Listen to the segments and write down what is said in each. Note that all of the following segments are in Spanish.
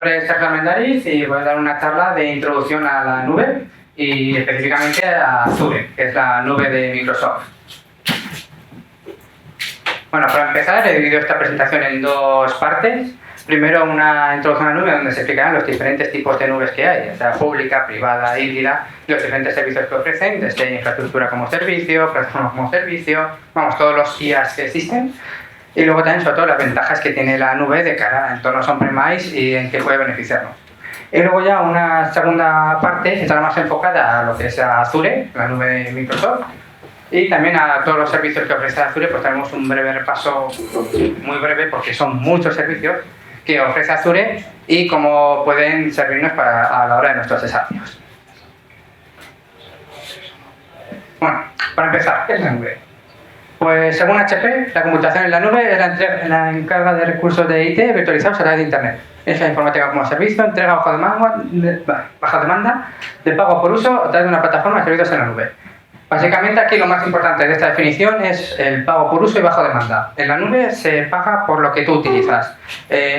nombre es Sergio Mendariz y voy a dar una charla de introducción a la nube y específicamente a Azure, que es la nube de Microsoft. Bueno, para empezar he dividido esta presentación en dos partes. Primero una introducción a la nube donde se explicarán los diferentes tipos de nubes que hay, ya sea pública, privada, híbrida, y los diferentes servicios que ofrecen, desde infraestructura como servicio, plataforma como servicio, vamos, todos los IaaS que existen. Y luego también, sobre todo, las ventajas que tiene la nube de cara a entornos on-premise y en qué puede beneficiarnos. Y luego ya una segunda parte estará más enfocada a lo que es Azure, la nube de Microsoft, y también a todos los servicios que ofrece Azure. Pues tenemos un breve repaso, muy breve, porque son muchos servicios que ofrece Azure y cómo pueden servirnos a la hora de nuestros desafíos. Bueno, para empezar, ¿qué es la nube? Pues según HP, la computación en la nube es la encarga de recursos de IT virtualizados a través de Internet. Es la informática como servicio, entrega baja demanda, de pago por uso a través de una plataforma de servicios en la nube. Básicamente aquí lo más importante de esta definición es el pago por uso y bajo demanda. En la nube se paga por lo que tú utilizas.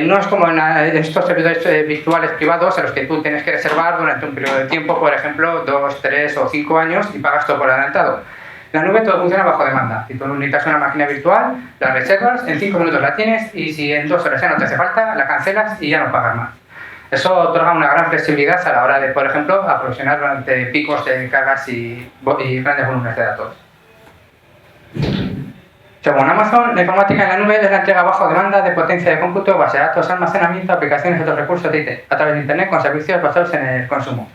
No es como en estos servidores virtuales privados en los que tú tienes que reservar durante un periodo de tiempo, por ejemplo, 2, 3 o 5 años y pagas todo por adelantado. En la nube todo funciona bajo demanda. Si tú necesitas una máquina virtual, la reservas, en 5 minutos la tienes y si en 2 horas ya no te hace falta, la cancelas y ya no pagas más. Eso otorga una gran flexibilidad a la hora de, por ejemplo, aprovisionar durante picos de cargas y grandes volúmenes de datos. Según Amazon, la informática en la nube es la entrega bajo demanda de potencia de cómputo, base de datos, almacenamiento, aplicaciones y otros recursos de IT a través de Internet con servicios basados en el consumo.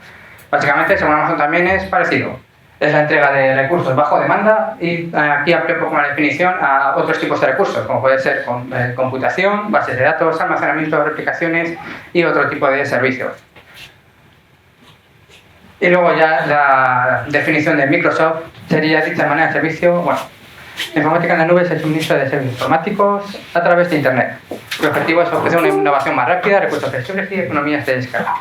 Básicamente, según Amazon también es parecido. Es la entrega de recursos bajo demanda y aquí amplio un poco la definición a otros tipos de recursos, como puede ser computación, bases de datos, almacenamiento, replicaciones y otro tipo de servicios. Y luego ya la definición de Microsoft sería dicha de manera de servicio. Bueno, la informática en la nube es el suministro de servicios informáticos a través de Internet. El objetivo es ofrecer una innovación más rápida, recursos flexibles y economías de escala.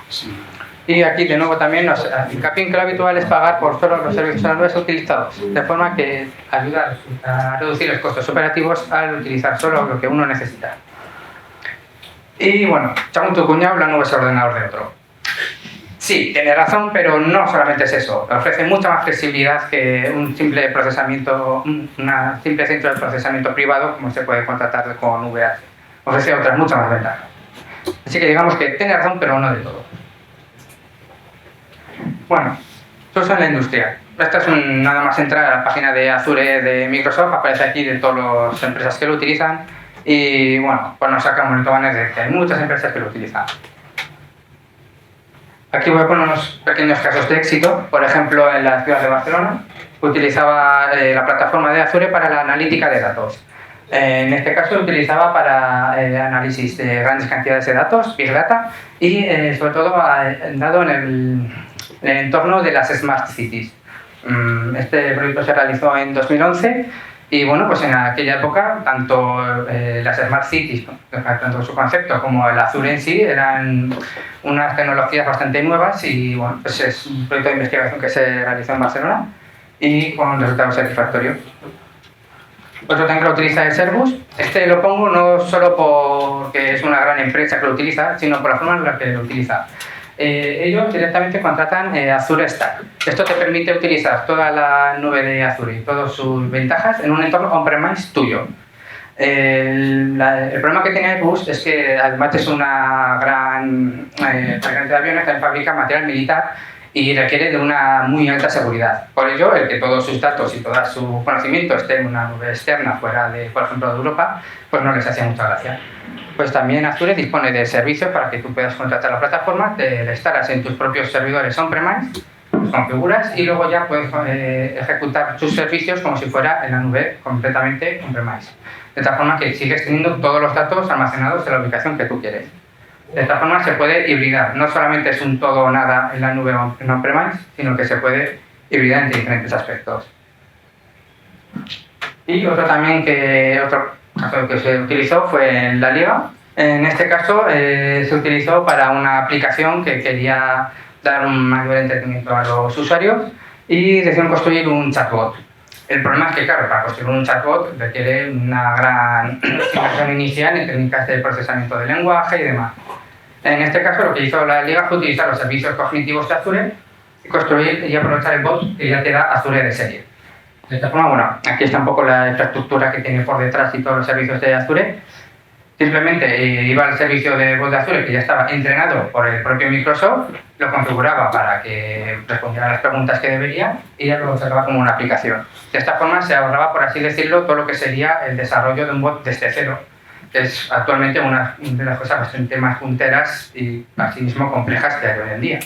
Y aquí de nuevo también nos hincapié en que lo habitual es pagar por solo los servicios en la nube utilizados, de forma que ayuda a reducir los costos operativos al utilizar solo lo que uno necesita. Y bueno, según tu cuñado, la nube es el ordenador de otro. Sí, tiene razón, pero no solamente es eso. Ofrece mucha más flexibilidad que un simple procesamiento, una simple centro de procesamiento privado, como se puede contratar con VH. Ofrece otras muchas más ventajas. Así que digamos que tiene razón, pero no del todo. Bueno, eso en la industria. Esta es nada más entrar a la página de Azure de Microsoft, aparece aquí de todas las empresas que lo utilizan y bueno, pues nos sacamos el tobanes de que hay muchas empresas que lo utilizan. Aquí voy a poner unos pequeños casos de éxito. Por ejemplo, en la ciudad de Barcelona utilizaba la plataforma de Azure para la analítica de datos. En este caso lo utilizaba para análisis de grandes cantidades de datos, Big Data, y sobre todo dado en el entorno de las Smart Cities. Este proyecto se realizó en 2011 y bueno, pues en aquella época tanto las Smart Cities, tanto su concepto como el Azure en sí, eran unas tecnologías bastante nuevas y bueno, pues es un proyecto de investigación que se realizó en Barcelona y con resultados satisfactorios. Otro también que lo utiliza es Airbus. Este lo pongo no solo porque es una gran empresa que lo utiliza, sino por la forma en la que lo utiliza. Ellos directamente contratan Azure Stack. Esto te permite utilizar toda la nube de Azure y todas sus ventajas en un entorno on-premise tuyo. El problema que tiene Airbus es que además es una gran fabricante de aviones, también fabrica material militar y requiere de una muy alta seguridad. Por ello, el que todos sus datos y todo su conocimiento esté en una nube externa fuera de, por ejemplo, de Europa, pues no les hacía mucha gracia. Pues también Azure dispone de servicios para que tú puedas contratar la plataforma, te la instalas en tus propios servidores on-premise, los configuras y luego ya puedes ejecutar tus servicios como si fuera en la nube completamente on-premise. De tal forma que sigues teniendo todos los datos almacenados en la ubicación que tú quieres. De esta forma se puede hibridar, no solamente es un todo o nada en la nube en on-premise, sino que se puede hibridar entre diferentes aspectos. Y otro caso que se utilizó fue en la Liga. En este caso se utilizó para una aplicación que quería dar un mayor entretenimiento a los usuarios y decidieron construir un chatbot. El problema es que, claro, para construir un chatbot requiere una gran inversión inicial en técnicas de procesamiento de lenguaje y demás. En este caso, lo que hizo la Liga fue utilizar los servicios cognitivos de Azure y construir y aprovechar el bot que ya te da Azure de serie. De esta forma, bueno, aquí está un poco la infraestructura que tiene por detrás y todos los servicios de Azure. Simplemente iba al servicio de bot de Azure, que ya estaba entrenado por el propio Microsoft, lo configuraba para que respondiera a las preguntas que debería y ya lo sacaba como una aplicación. De esta forma se ahorraba, por así decirlo, todo lo que sería el desarrollo de un bot desde cero, que es actualmente una de las cosas bastante más punteras y asimismo complejas que hay hoy en día.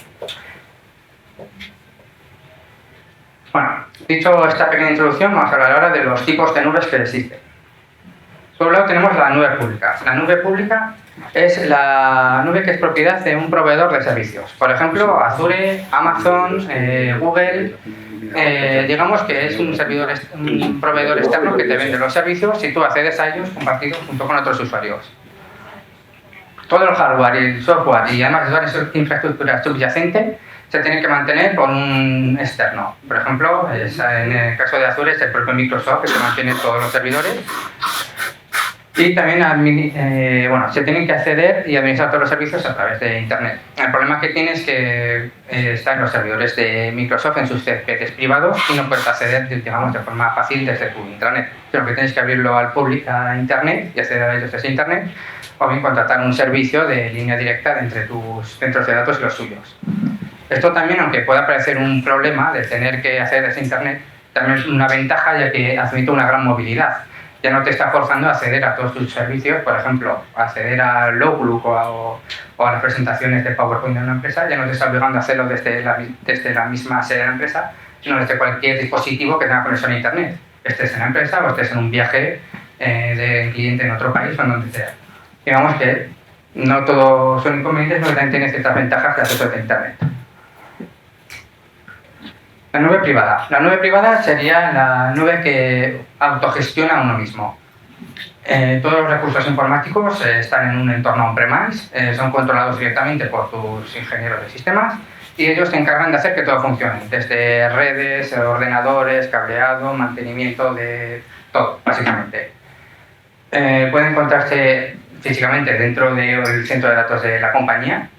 Bueno, dicho esta pequeña introducción, vamos a hablar ahora de los tipos de nubes que existen. Por un lado tenemos la nube pública. La nube pública es la nube que es propiedad de un proveedor de servicios. Por ejemplo, Azure, Amazon, Google. Digamos que es un proveedor externo que te vende los servicios y tú accedes a ellos compartidos junto con otros usuarios. Todo el hardware y el software y además toda esa infraestructura subyacente se tiene que mantener por un externo. Por ejemplo, en el caso de Azure es el propio Microsoft que mantiene todos los servidores. Y también se tienen que acceder y administrar todos los servicios a través de Internet. El problema que tienes es que están los servidores de Microsoft en sus CPDs privados y no puedes acceder, digamos, de forma fácil desde tu Intranet. Sino que tienes que abrirlo al público, a Internet, y acceder a ellos desde Internet, o bien contratar un servicio de línea directa entre tus centros de datos y los suyos. Esto también, aunque pueda parecer un problema de tener que acceder desde Internet, también es una ventaja ya que admite una gran movilidad. Ya no te está forzando a acceder a todos tus servicios, por ejemplo, acceder al Outlook o a las presentaciones de PowerPoint de una empresa, ya no te está obligando a hacerlo desde la misma sede de la empresa, sino desde cualquier dispositivo que tenga conexión a Internet, estés en la empresa o estés en un viaje de cliente en otro país o en donde sea. Digamos que no todos son inconvenientes, pero también tiene ciertas ventajas de acceso a Internet. La nube privada. La nube privada sería la nube que autogestiona a uno mismo. Todos los recursos informáticos están en un entorno on-premise, son controlados directamente por tus ingenieros de sistemas y ellos se encargan de hacer que todo funcione, desde redes, ordenadores, cableado, mantenimiento de todo, básicamente. Puede encontrarse físicamente dentro del centro de datos de la compañía.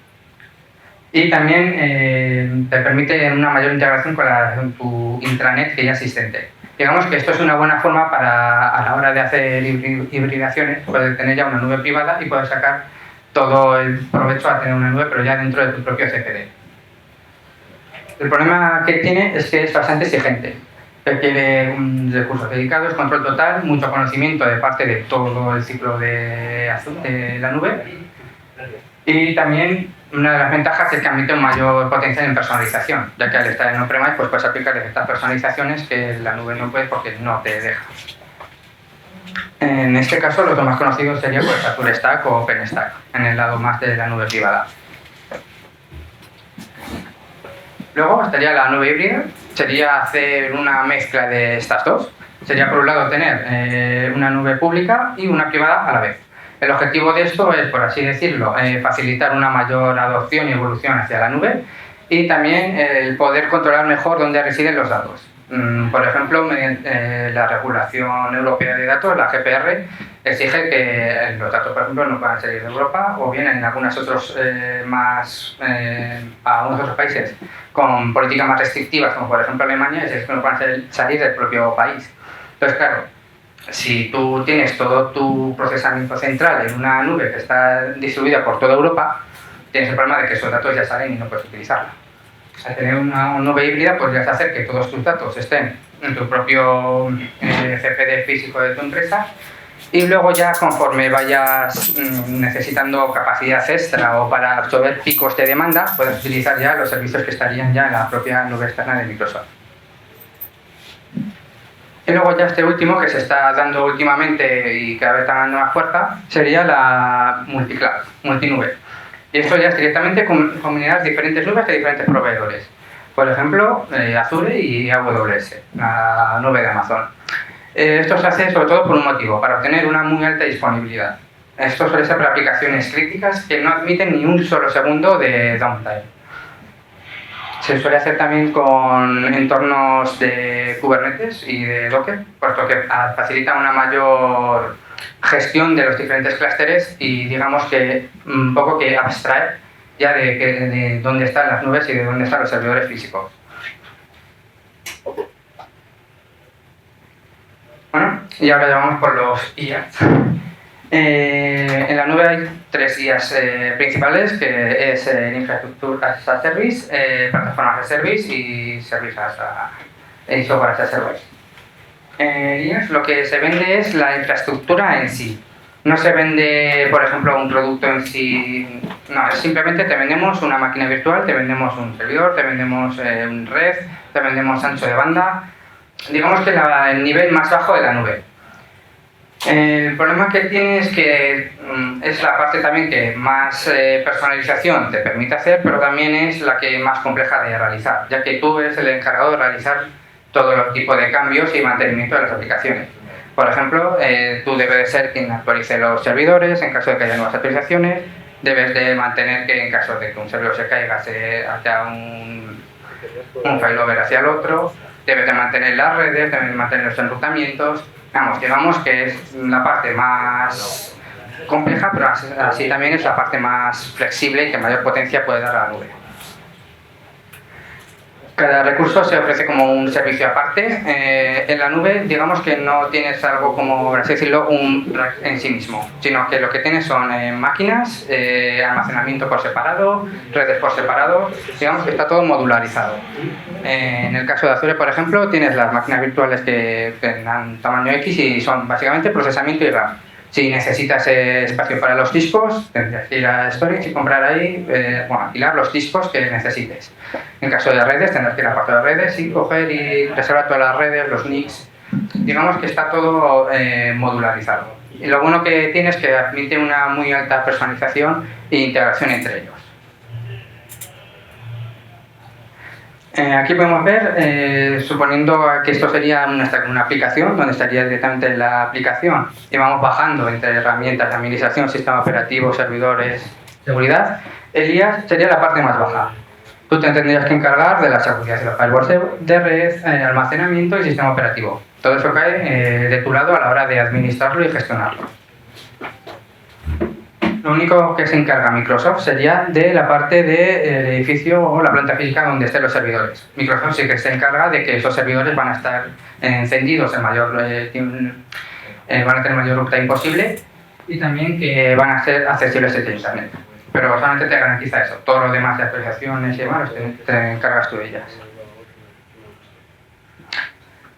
Y también te permite una mayor integración con tu intranet que ya existente. Digamos que esto es una buena forma a la hora de hacer hibridaciones, poder tener ya una nube privada y poder sacar todo el provecho a tener una nube, pero ya dentro de tu propio CPD. El problema que tiene es que es bastante exigente. Requiere recursos dedicados, control total, mucho conocimiento de parte de todo el ciclo de la nube. Y también una de las ventajas es que admite un mayor potencial en personalización, ya que al estar en on-premise pues puedes aplicar ciertas personalizaciones que la nube no puede porque no te deja. En este caso, los dos más conocidos serían pues, Azure Stack o OpenStack, en el lado más de la nube privada. Luego estaría la nube híbrida, sería hacer una mezcla de estas dos. Sería por un lado tener una nube pública y una privada a la vez. El objetivo de esto es, por así decirlo, facilitar una mayor adopción y evolución hacia la nube y también el poder controlar mejor dónde residen los datos. Por ejemplo, mediante la regulación europea de datos, la GPR, exige que los datos, por ejemplo, no puedan salir de Europa o bien en algunos otros algunos otros países con políticas más restrictivas, como por ejemplo Alemania, exige que no puedan salir del propio país. Entonces, claro, si tú tienes todo tu procesamiento central en una nube que está distribuida por toda Europa, tienes el problema de que esos datos ya salen y no puedes utilizarla. Al tener una nube híbrida podrías hacer que todos tus datos estén en tu propio CPD físico de tu empresa y luego ya conforme vayas necesitando capacidad extra o para absorber picos de demanda, puedes utilizar ya los servicios que estarían ya en la propia nube externa de Microsoft. Y luego ya este último que se está dando últimamente y cada vez está dando más fuerza sería la multicloud, multinube. Y esto ya es directamente combinar diferentes nubes de diferentes proveedores. Por ejemplo, Azure y AWS, la nube de Amazon. Esto se hace sobre todo por un motivo, para obtener una muy alta disponibilidad. Esto suele ser para aplicaciones críticas que no admiten ni un solo segundo de downtime. Se suele hacer también con entornos de Kubernetes y de Docker, puesto que facilita una mayor gestión de los diferentes clústeres y digamos que un poco que abstrae ya de dónde están las nubes y de dónde están los servidores físicos. Bueno, y ahora ya vamos por los IaaS. En la nube hay 3 IaaS principales, que es Infrastructure as a Service, Plataforma as a Service y Software as a Service. IaaS lo que se vende es la infraestructura en sí. No se vende, por ejemplo, un producto en sí. No, simplemente te vendemos una máquina virtual, te vendemos un servidor, te vendemos un red, te vendemos ancho de banda. Digamos que el nivel más bajo de la nube. El problema que tiene es que es la parte también que más personalización te permite hacer, pero también es la que más compleja de realizar, ya que tú eres el encargado de realizar todo los tipos de cambios y mantenimiento de las aplicaciones. Por ejemplo, tú debes de ser quien actualice los servidores en caso de que haya nuevas actualizaciones, debes de mantener que en caso de que un servidor se caiga se haga un failover hacia el otro, debes de mantener las redes, debes de mantener los enrutamientos. Vamos, digamos que es la parte más compleja, pero así también es la parte más flexible y que mayor potencia puede dar a la nube. Cada recurso se ofrece como un servicio aparte. En la nube, digamos que no tienes algo como, por así decirlo, un rack en sí mismo, sino que lo que tienes son máquinas, almacenamiento por separado, redes por separado, digamos que está todo modularizado. En el caso de Azure, por ejemplo, tienes las máquinas virtuales que dan tamaño X y son básicamente procesamiento y RAM. Si necesitas espacio para los discos, tendrías que ir a Storage y comprar ahí, alquilar los discos que necesites. En caso de redes, tendrás que ir a la parte de redes y coger y reservar todas las redes, los NICs. Digamos que está todo modularizado. Y lo bueno que tiene es que admite una muy alta personalización e integración entre ellos. Aquí podemos ver, suponiendo que esto sería una aplicación, donde estaría directamente la aplicación y vamos bajando entre herramientas de administración, sistema operativo, servidores, seguridad, el IaaS sería la parte más baja. Tú te tendrías que encargar de la seguridad de los firewalls de red, almacenamiento y sistema operativo. Todo eso cae de tu lado a la hora de administrarlo y gestionarlo. Lo único que se encarga Microsoft sería de la parte del edificio o la planta física donde estén los servidores. Microsoft sí que se encarga de que esos servidores van a estar encendidos van a tener mayor uptime posible y también que van a ser accesibles desde Internet. Pero solamente te garantiza eso. Todo lo demás de actualizaciones y demás te encargas tú de ellas.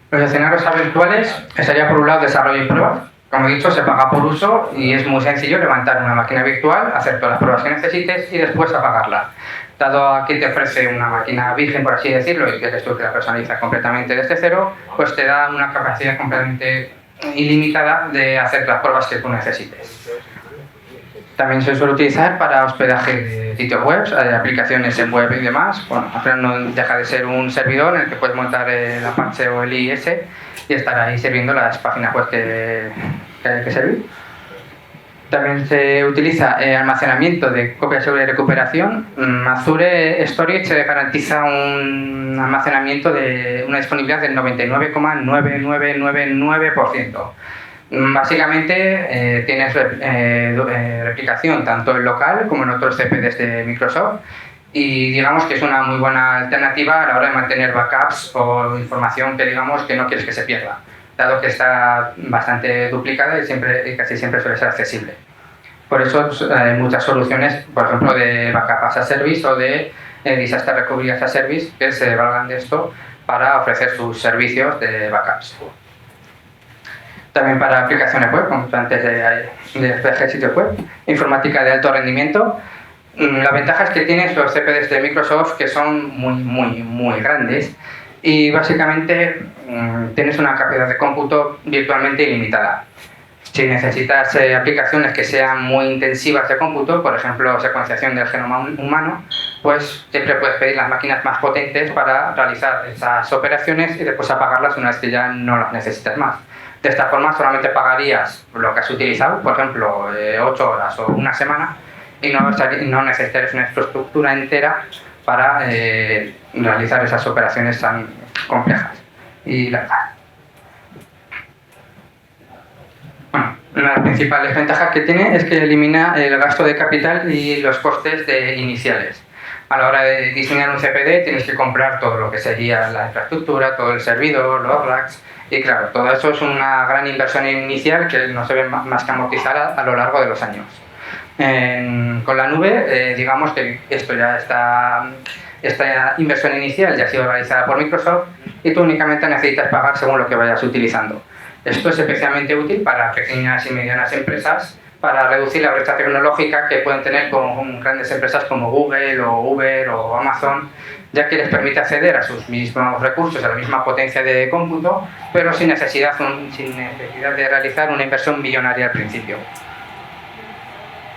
Los escenarios habituales sería por un lado desarrollo y prueba. Como he dicho, se paga por uso y es muy sencillo levantar una máquina virtual, hacer todas las pruebas que necesites y después apagarla. Dado que te ofrece una máquina virgen, por así decirlo, y que eres tú que la personaliza completamente desde cero, pues te da una capacidad completamente ilimitada de hacer las pruebas que tú necesites. También se suele utilizar para hospedaje de sitios web, de aplicaciones en web y demás. Bueno, al final no deja de ser un servidor en el que puedes montar el Apache o el IIS y estar ahí sirviendo las páginas web que hay que servir. También se utiliza almacenamiento de copia segura y recuperación. Azure Storage garantiza un almacenamiento de una disponibilidad del 99,9999%. Básicamente tienes replicación tanto en local como en otros CPDs de Microsoft y digamos que es una muy buena alternativa a la hora de mantener backups o información que digamos que no quieres que se pierda, dado que está bastante duplicada y casi siempre suele ser accesible. Por eso hay muchas soluciones, por ejemplo, de backup as a service o de disaster recovery as a service que se valgan de esto para ofrecer sus servicios de backups. También para aplicaciones web, como antes de sitios web, informática de alto rendimiento. La ventaja es que tienes los CPDs de Microsoft que son muy grandes y básicamente tienes una capacidad de cómputo virtualmente ilimitada. Si necesitas aplicaciones que sean muy intensivas de cómputo, por ejemplo secuenciación del genoma humano, pues siempre puedes pedir las máquinas más potentes para realizar esas operaciones y después apagarlas una vez que ya no las necesitas más. De esta forma solamente pagarías lo que has utilizado, por ejemplo 8 horas o una semana, y no necesitarías una infraestructura entera para realizar esas operaciones tan complejas y largas. Bueno, Una de las principales ventajas que tiene es que elimina el gasto de capital y los costes iniciales. A la hora de diseñar un CPD tienes que comprar todo lo que sería la infraestructura, todo el servidor, los racks, y claro, todo eso es una gran inversión inicial que no se ve más que amortizada a lo largo de los años. Con la nube, digamos que esto ya esta inversión inicial ya ha sido realizada por Microsoft y tú únicamente necesitas pagar según lo que vayas utilizando. Esto es especialmente útil para pequeñas y medianas empresas para reducir la brecha tecnológica que pueden tener con grandes empresas como Google o Uber o Amazon, ya que les permite acceder a sus mismos recursos, a la misma potencia de cómputo, pero sin necesidad de realizar una inversión millonaria al principio.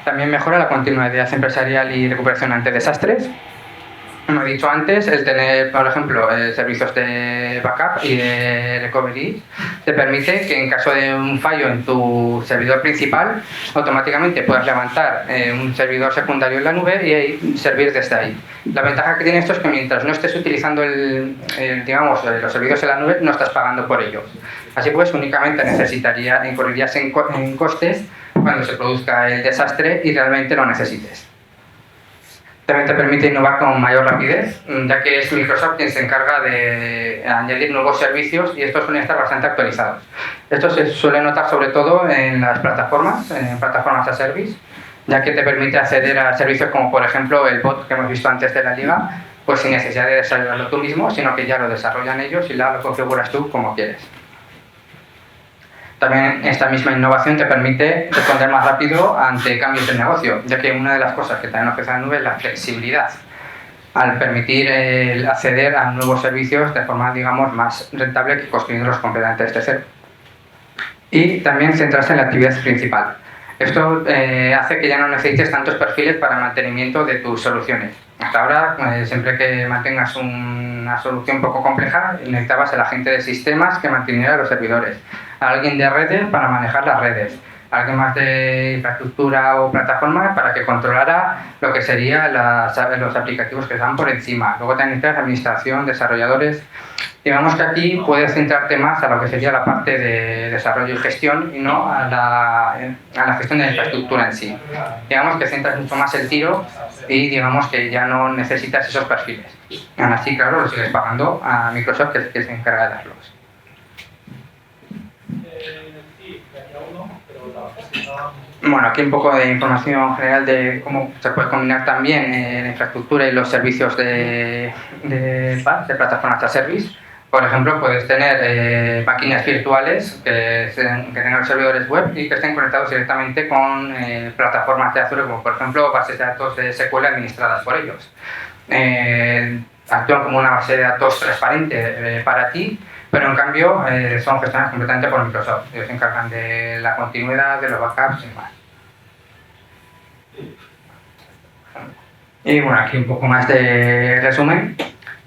También mejora la continuidad empresarial y recuperación ante desastres. Como he dicho antes, el tener, por ejemplo, servicios de backup y de recovery te permite que en caso de un fallo en tu servidor principal, automáticamente puedas levantar un servidor secundario en la nube y servir desde ahí. La ventaja que tiene esto es que mientras no estés utilizando los servicios en la nube, no estás pagando por ellos. Así pues, únicamente incurrirías en costes cuando se produzca el desastre y realmente lo necesites. También te permite innovar con mayor rapidez, ya que es Microsoft quien se encarga de añadir nuevos servicios y estos suelen estar bastante actualizados. Esto se suele notar sobre todo en las plataformas, as a service, ya que te permite acceder a servicios como por ejemplo el bot que hemos visto antes de la liga, pues sin necesidad de desarrollarlo tú mismo, sino que ya lo desarrollan ellos y lo configuras tú como quieres. También esta misma innovación te permite responder más rápido ante cambios de negocio, ya que una de las cosas que también ofrece la nube es la flexibilidad, al permitir acceder a nuevos servicios de forma, digamos, más rentable que construirlos completamente desde cero. Y también centrarse en la actividad principal. Esto hace que ya no necesites tantos perfiles para el mantenimiento de tus soluciones. Hasta ahora, siempre que mantengas una solución un poco compleja, necesitabas el agente de sistemas que manteniera los servidores, a alguien de redes para manejar las redes, a alguien más de infraestructura o plataforma para que controlara lo que serían los aplicativos que están por encima. Luego también necesitas administración, desarrolladores. Digamos que aquí puedes centrarte más a lo que sería la parte de desarrollo y gestión y no a la gestión de la infraestructura en sí. Digamos que centras mucho más el tiro y digamos que ya no necesitas esos perfiles. Aún así, claro, lo sigues pagando a Microsoft, que es el que se encarga de darlos. Bueno, aquí un poco de información general de cómo se puede combinar también la infraestructura y los servicios de plataformas as a service. Por ejemplo, puedes tener máquinas virtuales que tengan los servidores web y que estén conectados directamente con plataformas de Azure, como por ejemplo bases de datos de SQL administradas por ellos. Actúan como una base de datos transparente para ti, pero en cambio son gestionadas completamente por Microsoft. Ellos se encargan de la continuidad, de los backups y demás. Y bueno, aquí un poco más de resumen.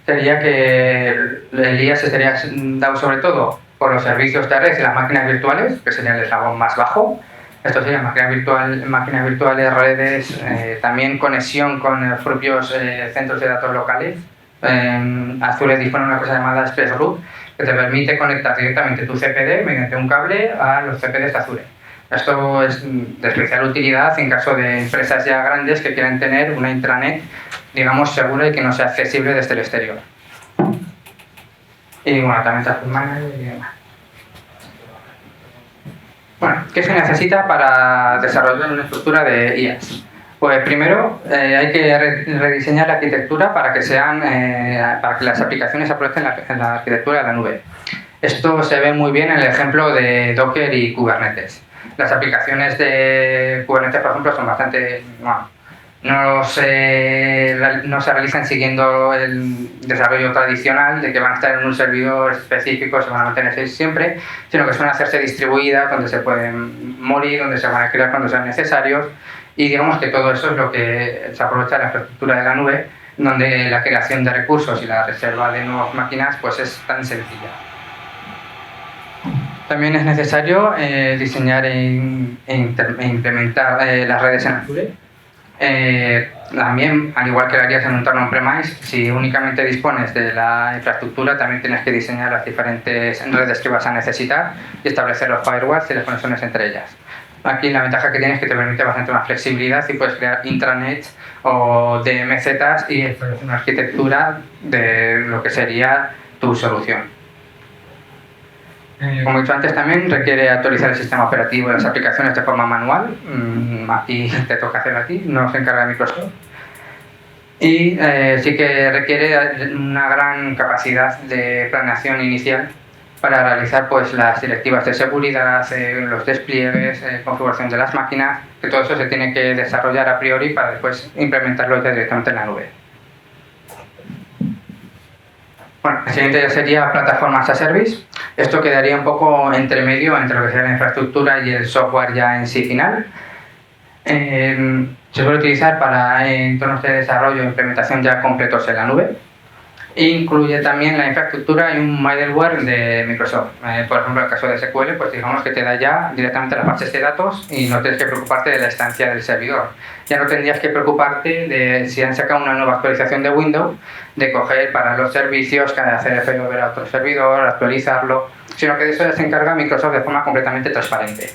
Sería que el IaaS estaría dado sobre todo por los servicios de red y las máquinas virtuales, que sería el eslabón más bajo. Esto sería máquinas virtuales, redes, también conexión con los propios centros de datos locales. Azure dispone de una cosa llamada ExpressRoute, que te permite conectar directamente tu CPD mediante un cable a los CPDs de Azure. Esto es de especial utilidad en caso de empresas ya grandes que quieran tener una intranet, digamos, segura y que no sea accesible desde el exterior. Y bueno, también Traffic Manager y demás. Bueno, ¿qué se necesita para desarrollar una estructura de IaaS? Pues primero hay que rediseñar la arquitectura para que las aplicaciones aprovechen la arquitectura de la nube. Esto se ve muy bien en el ejemplo de Docker y Kubernetes. Las aplicaciones de Kubernetes, por ejemplo, son bastante... no se realizan siguiendo el desarrollo tradicional de que van a estar en un servidor específico, se van a mantener siempre, sino que suelen hacerse distribuidas, donde se pueden morir, donde se van a crear cuando sean necesarios. Y digamos que todo eso es lo que se aprovecha de la infraestructura de la nube, donde la creación de recursos y la reserva de nuevas máquinas pues es tan sencilla. También es necesario diseñar e implementar las redes en Azure. También, al igual que lo harías en un entorno on-premise, si únicamente dispones de la infraestructura, también tienes que diseñar las diferentes redes que vas a necesitar y establecer los firewalls y las conexiones entre ellas. aquí la ventaja que tiene es que te permite bastante más flexibilidad y puedes crear intranets o DMZs y establecer una arquitectura de lo que sería tu solución. Como he dicho antes, también requiere actualizar el sistema operativo de las aplicaciones de forma manual. Aquí te toca hacerlo a ti, no se encarga de Microsoft. Y sí que requiere una gran capacidad de planeación inicial para realizar pues, las directivas de seguridad, los despliegues, configuración de las máquinas, que todo eso se tiene que desarrollar a priori para después implementarlo ya directamente en la nube. Bueno, el siguiente ya sería plataformas as a service. Esto quedaría un poco entre medio entre lo que sería la infraestructura y el software ya en sí final. Se suele utilizar para entornos de desarrollo e implementación ya completos en la nube. Incluye también la infraestructura y un middleware de Microsoft. Por ejemplo, en el caso de SQL, pues digamos que te da ya directamente las bases de datos y no tienes que preocuparte de la instancia del servidor. Ya no tendrías que preocuparte de si han sacado una nueva actualización de Windows, de coger para los servicios, que hacer failover a otro servidor, actualizarlo, sino que de eso ya se encarga Microsoft de forma completamente transparente.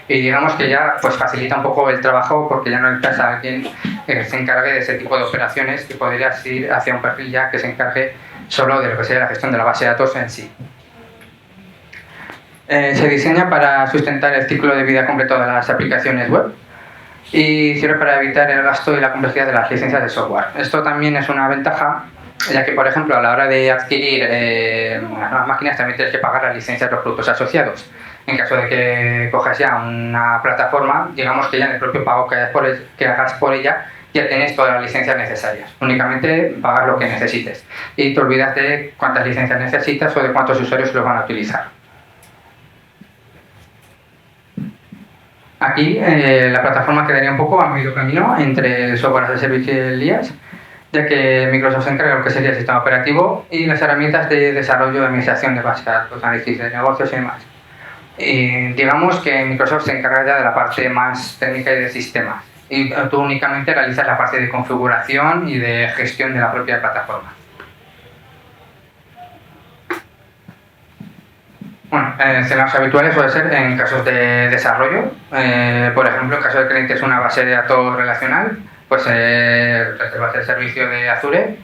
Y digamos que ya pues facilita un poco el trabajo porque ya no necesitas a alguien que se encargue de ese tipo de operaciones y podrías ir hacia un perfil ya que se encargue solo de lo que sería la gestión de la base de datos en sí. Se diseña para sustentar el ciclo de vida completo de las aplicaciones web y sirve para evitar el gasto y la complejidad de las licencias de software. Esto también es una ventaja, ya que, por ejemplo, a la hora de adquirir las nuevas máquinas también tienes que pagar las licencias de los productos asociados. En caso de que cojas ya una plataforma, digamos que ya en el propio pago que hagas por ella ya tienes todas las licencias necesarias. Únicamente pagar lo que necesites. Y te olvidas de cuántas licencias necesitas o de cuántos usuarios los van a utilizar. Aquí la plataforma quedaría un poco a medio camino entre el software as a service y el IaaS, ya que Microsoft se encarga de lo que sería el sistema operativo y las herramientas de desarrollo de administración de bases de datos, análisis de negocios y demás. Y digamos que Microsoft se encarga ya de la parte más técnica y de sistemas y tú únicamente realizas la parte de configuración y de gestión de la propia plataforma. Bueno, escenarios habituales puede ser en casos de desarrollo, por ejemplo, en caso de que necesites una base de datos relacional, pues reservas el servicio de Azure.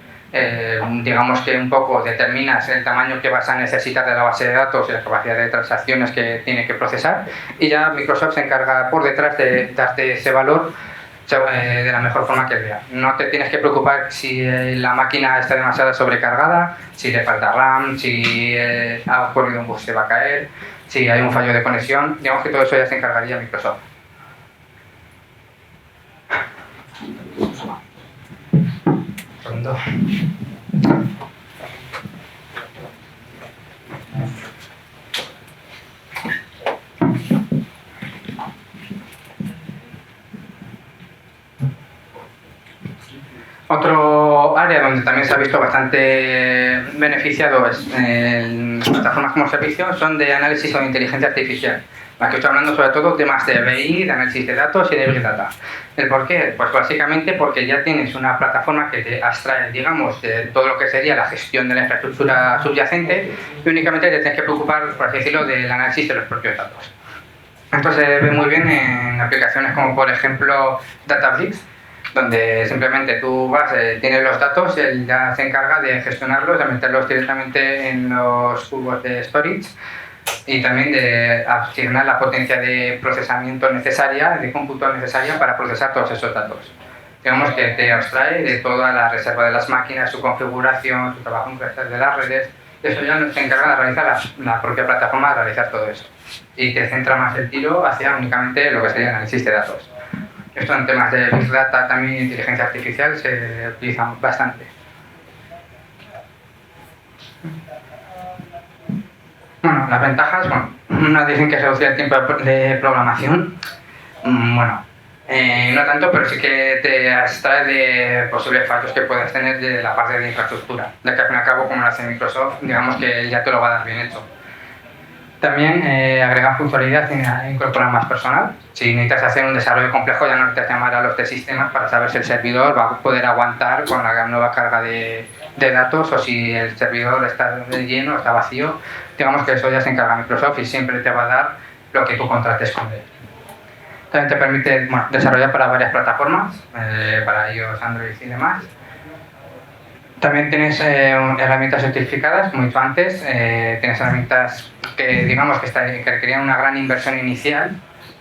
Digamos que un poco determinas el tamaño que vas a necesitar de la base de datos y la capacidad de transacciones que tiene que procesar y ya Microsoft se encarga por detrás de darte ese valor de la mejor forma que vea. No te tienes que preocupar si la máquina está demasiado sobrecargada, si le falta RAM, si ha ocurrido un bug se va a caer, si hay un fallo de conexión. Digamos que todo eso ya se encargaría Microsoft. Segundo. Otro área donde también se ha visto bastante beneficiado es en plataformas como servicio son de análisis o de inteligencia artificial. Aquí estoy hablando sobre todo temas de BI, de análisis de datos y de Big Data. ¿El por qué? Pues básicamente porque ya tienes una plataforma que te abstrae, digamos, de todo lo que sería la gestión de la infraestructura subyacente y únicamente te tienes que preocupar, por así decirlo, del análisis de los propios datos. Esto se ve muy bien en aplicaciones como, por ejemplo, Databricks, donde simplemente tú vas, tienes los datos, él ya se encarga de gestionarlos, de meterlos directamente en los cubos de storage y también de asignar la potencia de procesamiento necesaria, de cómputo necesaria para procesar todos esos datos. Digamos que te abstrae de toda la reserva de las máquinas, su configuración, su trabajo en de las redes. Eso ya no se encarga de realizar la propia plataforma, de realizar todo eso. Y te centra más el tiro hacia únicamente lo que sería el análisis de datos. Esto en temas de Big Data, también inteligencia artificial, se utiliza bastante. Bueno, las ventajas, una dicen que reduce el tiempo de programación. Bueno, no tanto, pero sí que te abstrae de posibles fallos que puedas tener de la parte de infraestructura, ya que al fin y al cabo, como lo hace Microsoft, digamos que él ya te lo va a dar bien hecho. También agregar funcionalidad e incorporar más personal. Si necesitas hacer un desarrollo complejo, ya no necesitas llamar a los de sistemas para saber si el servidor va a poder aguantar con la nueva carga de datos o si el servidor está lleno o está vacío. Digamos que eso ya se encarga Microsoft y siempre te va a dar lo que tú contrates con él. También te permite desarrollar para varias plataformas, para iOS, Android y demás. También tienes herramientas certificadas, como he dicho antes. Tienes herramientas que digamos que requerían una gran inversión inicial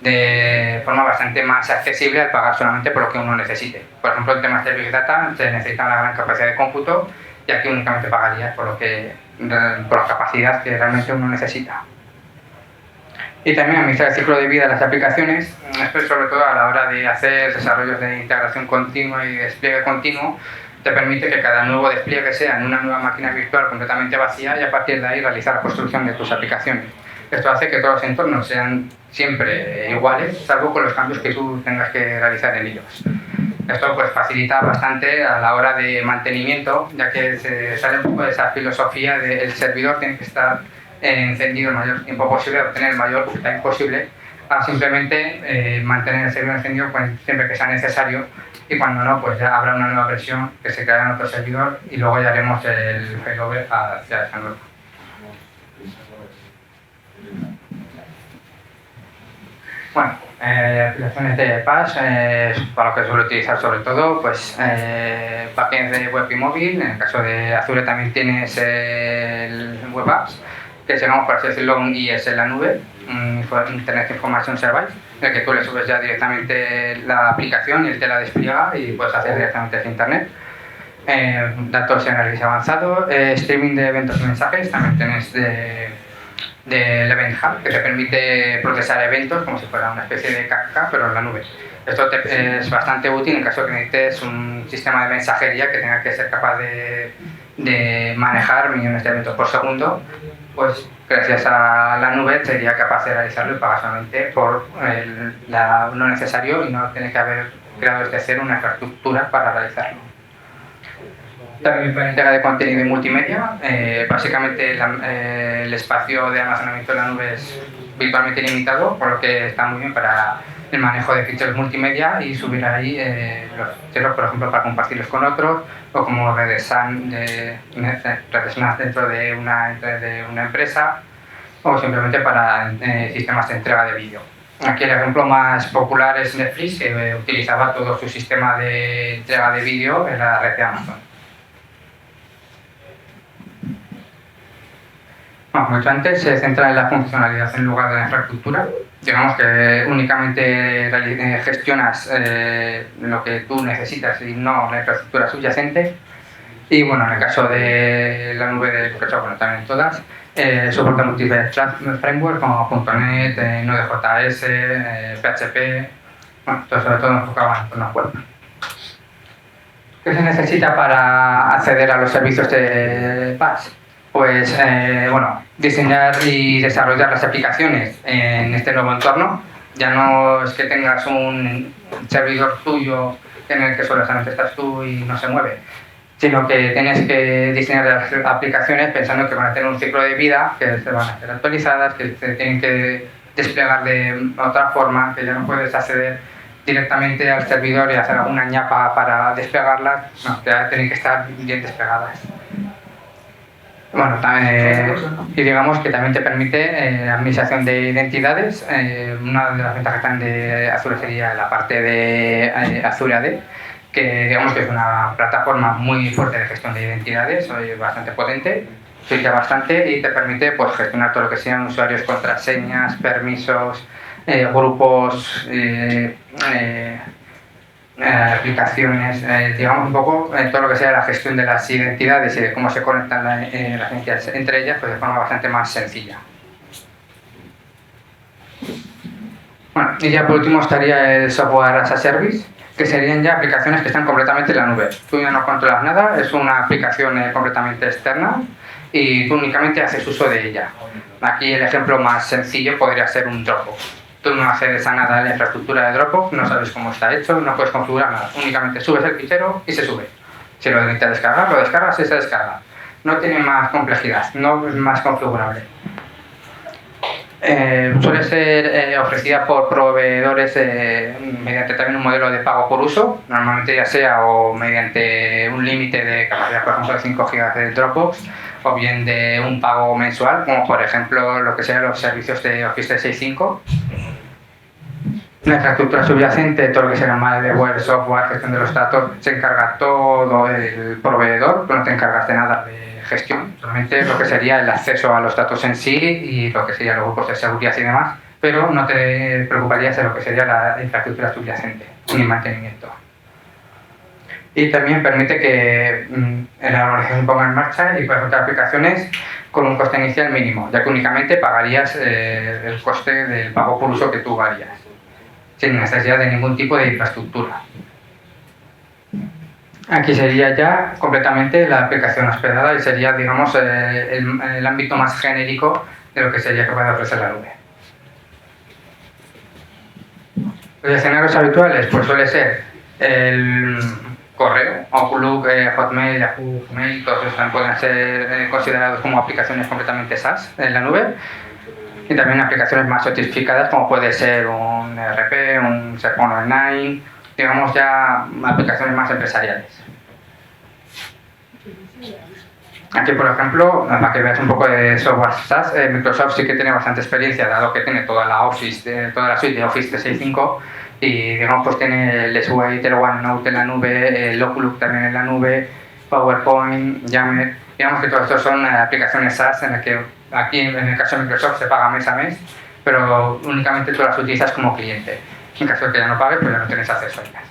de forma bastante más accesible al pagar solamente por lo que uno necesite. Por ejemplo, en temas de Big Data se necesita una gran capacidad de cómputo y aquí únicamente pagarías por la capacidad que realmente uno necesita. Y también administrar el ciclo de vida de las aplicaciones, sobre todo a la hora de hacer desarrollos de integración continua y despliegue continuo, te permite que cada nuevo despliegue sea en una nueva máquina virtual completamente vacía y a partir de ahí realizar la construcción de tus aplicaciones. Esto hace que todos los entornos sean siempre iguales, salvo con los cambios que tú tengas que realizar en ellos. Esto pues facilita bastante a la hora de mantenimiento, ya que se sale un poco de esa filosofía de el servidor tiene que estar encendido el mayor tiempo posible, obtener el mayor uptime posible, a simplemente mantener el servidor encendido pues, siempre que sea necesario, y cuando no, pues ya habrá una nueva versión que se creará en otro servidor y luego ya haremos el failover hacia esa nueva. Bueno, aplicaciones de PaaS, para lo que suelo utilizar sobre todo, pues backends de web y móvil. En el caso de Azure también tienes el Web Apps, que llamamos, por así decirlo, un IS en la nube, Internet Information Service, en el que tú le subes ya directamente la aplicación y él te la despliega y puedes hacer directamente desde Internet. Datos y análisis avanzado, streaming de eventos y mensajes, también tienes del Event Hub, que te permite procesar eventos como si fuera una especie de Kafka, pero en la nube. Esto es bastante útil en caso de que necesites un sistema de mensajería que tenga que ser capaz de manejar millones de eventos por segundo. Pues gracias a la nube sería capaz de realizarlo y pagar solamente por lo necesario y no tener que haber creado desde cero una infraestructura para realizarlo. También para entrega de contenido y multimedia, básicamente el espacio de almacenamiento de la nube es virtualmente ilimitado, por lo que está muy bien para el manejo de ficheros multimedia y subir ahí los ficheros, por ejemplo, para compartirlos con otros, o como redes SAN dentro de una empresa, o simplemente para sistemas de entrega de vídeo. Aquí el ejemplo más popular es Netflix, que utilizaba todo su sistema de entrega de vídeo en la red de Amazon. Como he dicho antes, se centra en la funcionalidad en lugar de la infraestructura. Digamos que únicamente gestionas lo que tú necesitas y no la infraestructura subyacente. Y bueno, en el caso de la nube de Microsoft, bueno, también todas, soporta múltiples frameworks como .NET, Node.js, PHP, bueno, esto sobre todo enfocado en entornos web. ¿Qué se necesita para acceder a los servicios de PaaS? Pues bueno, diseñar y desarrollar las aplicaciones en este nuevo entorno. Ya no es que tengas un servidor tuyo en el que solamente estás tú y no se mueve, sino que tienes que diseñar las aplicaciones pensando que van a tener un ciclo de vida, que se van a ser actualizadas, que se tienen que desplegar de otra forma, que ya no puedes acceder directamente al servidor y hacer alguna ñapa para desplegarlas, no, ya tienen que estar bien desplegadas. Bueno, y digamos que también te permite administración de identidades. Una de las ventajas también de Azure sería la parte de Azure AD, que digamos que es una plataforma muy fuerte de gestión de identidades, bastante potente, suelta bastante y te permite pues, gestionar todo lo que sean usuarios, contraseñas, permisos, grupos, aplicaciones, digamos un poco todo lo que sea la gestión de las identidades y de cómo se conectan las identidades entre ellas, pues de forma bastante más sencilla. Bueno, y ya por último estaría el software as a service, que serían ya aplicaciones que están completamente en la nube. Tú ya no controlas nada, es una aplicación completamente externa y tú únicamente haces uso de ella. Aquí el ejemplo más sencillo podría ser un Dropbox. Tú no accedes a nada de la infraestructura de Dropbox, no sabes cómo está hecho, no puedes configurar nada. Únicamente subes el fichero y se sube. Si lo necesitas descargar, lo descargas y se descarga. No tiene más complejidad, no es más configurable. Suele ser ofrecida por proveedores mediante también un modelo de pago por uso, normalmente ya sea o mediante un límite de capacidad, por ejemplo, de 5 GB de Dropbox, o bien de un pago mensual, como por ejemplo lo que sean los servicios de Office 365. La infraestructura subyacente, todo lo que sea malware, software, gestión de los datos, se encarga todo el proveedor, tú no te encargas de nada de gestión, solamente lo que sería el acceso a los datos en sí y lo que serían los grupos de seguridad y demás, pero no te preocuparías de lo que sería la infraestructura subyacente ni mantenimiento. Y también permite que la organización ponga en marcha y pueda ejecutar aplicaciones con un coste inicial mínimo, ya que únicamente pagarías el coste del pago por uso que tú harías, sin necesidad de ningún tipo de infraestructura. Aquí sería ya completamente la aplicación hospedada y sería, digamos, el ámbito más genérico de lo que sería capaz de ofrecer la nube. Los escenarios habituales pues suele ser el correo, Outlook, Hotmail, Yahoo, Gmail, todos esos pueden ser considerados como aplicaciones completamente SaaS en la nube. Y también aplicaciones más sofisticadas como puede ser un ERP, un SharePoint Online, digamos ya aplicaciones más empresariales. Aquí, por ejemplo, para que veas un poco de software SaaS, Microsoft sí que tiene bastante experiencia, dado que tiene toda la suite de Office 365 y digamos pues tiene el Suite, el OneNote en la nube, el Outlook también en la nube, PowerPoint, Yammer. Digamos que todo esto son aplicaciones SaaS en las que aquí en el caso de Microsoft se paga mes a mes, pero únicamente tú las utilizas como cliente. En caso de que ya no pagues, pues ya no tienes acceso a ellas.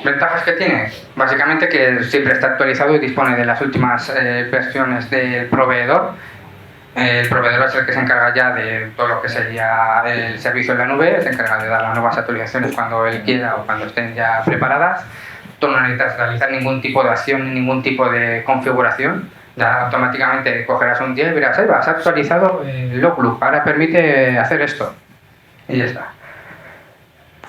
¿Ventajas que tiene? Básicamente que siempre está actualizado y dispone de las últimas versiones del proveedor. El proveedor es el que se encarga ya de todo lo que sería el servicio en la nube, se encarga de dar las nuevas actualizaciones cuando él quiera o cuando estén ya preparadas. Tú no necesitas realizar ningún tipo de acción, ningún tipo de configuración. Ya automáticamente cogerás un día y verás, ahí vas, actualizado el Outlook, ahora permite hacer esto. Y ya está.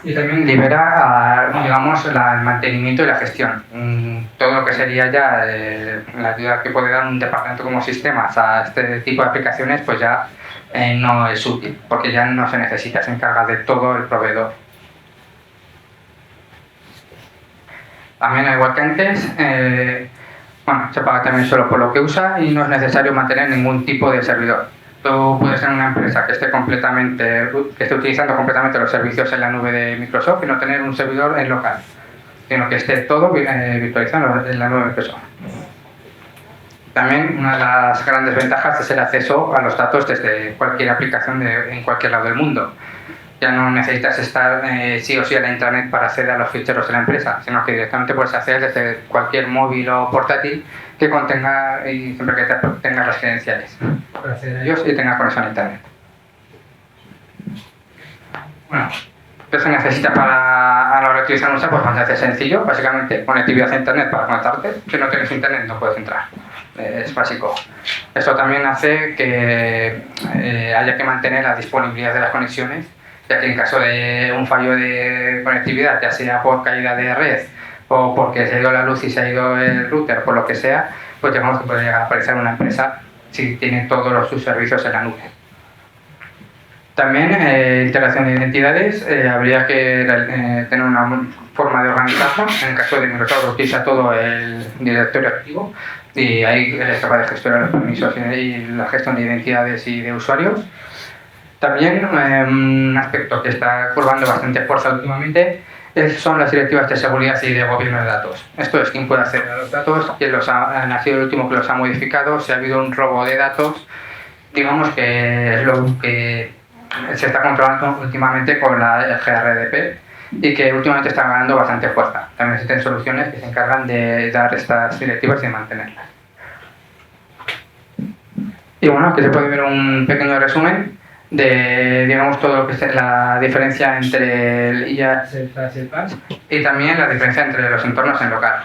Y también libera, digamos, el mantenimiento y la gestión. Todo lo que sería ya la ayuda que puede dar un departamento como sistemas a este tipo de aplicaciones, pues ya no es útil, porque ya no se necesita, se encarga de todo el proveedor. También, al igual que antes, bueno, se paga también solo por lo que usa y no es necesario mantener ningún tipo de servidor. Tú puedes ser una empresa que esté utilizando completamente los servicios en la nube de Microsoft y no tener un servidor en local, sino que esté todo virtualizado en la nube de Microsoft. También una de las grandes ventajas es el acceso a los datos desde cualquier aplicación en cualquier lado del mundo. Ya no necesitas estar sí o sí a la intranet para acceder a los ficheros de la empresa, sino que directamente puedes acceder desde cualquier móvil o portátil que contenga, y siempre que tenga las credenciales para acceder a ellos y tenga conexión a internet. Bueno, ¿qué se necesita a la hora de utilizar un SaaS? Pues bastante sencillo, básicamente conectividad a internet para conectarte. Si no tienes internet no puedes entrar, es básico. Esto también hace que haya que mantener la disponibilidad de las conexiones, ya que en caso de un fallo de conectividad, ya sea por caída de red o porque se ha ido la luz y se ha ido el router, por lo que sea, pues digamos que puede llegar a aparecer una empresa si tiene todos sus servicios en la nube. También integración de identidades, habría que tener una forma de organizarla. En el caso de Microsoft utiliza todo el directorio activo y ahí es capaz de gestionar los permisos y la gestión de identidades y de usuarios. También un aspecto que está cobrando bastante fuerza últimamente son las directivas de seguridad y de gobierno de datos. Esto es quién puede acceder a los datos, quién ha sido el último que los ha modificado, si ha habido un robo de datos. Digamos que es lo que se está controlando últimamente con la GRDP y que últimamente está ganando bastante fuerza. También existen soluciones que se encargan de dar estas directivas y de mantenerlas. Y bueno, aquí se puede ver un pequeño resumen de, digamos, todo lo que es la diferencia entre el IaaS, el SaaS y el PaaS, y también la diferencia entre los entornos en local.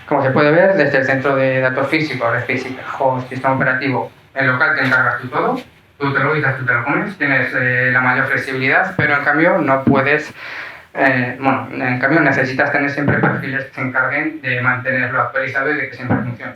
Como se puede ver, desde el centro de datos físicos, red física, host, sistema operativo, en local te encargas tú todo, tú te lo ubicas, tú te lo pones, tienes la mayor flexibilidad, pero en cambio no puedes, en cambio necesitas tener siempre perfiles que se encarguen de mantenerlo actualizado y de que siempre funcione.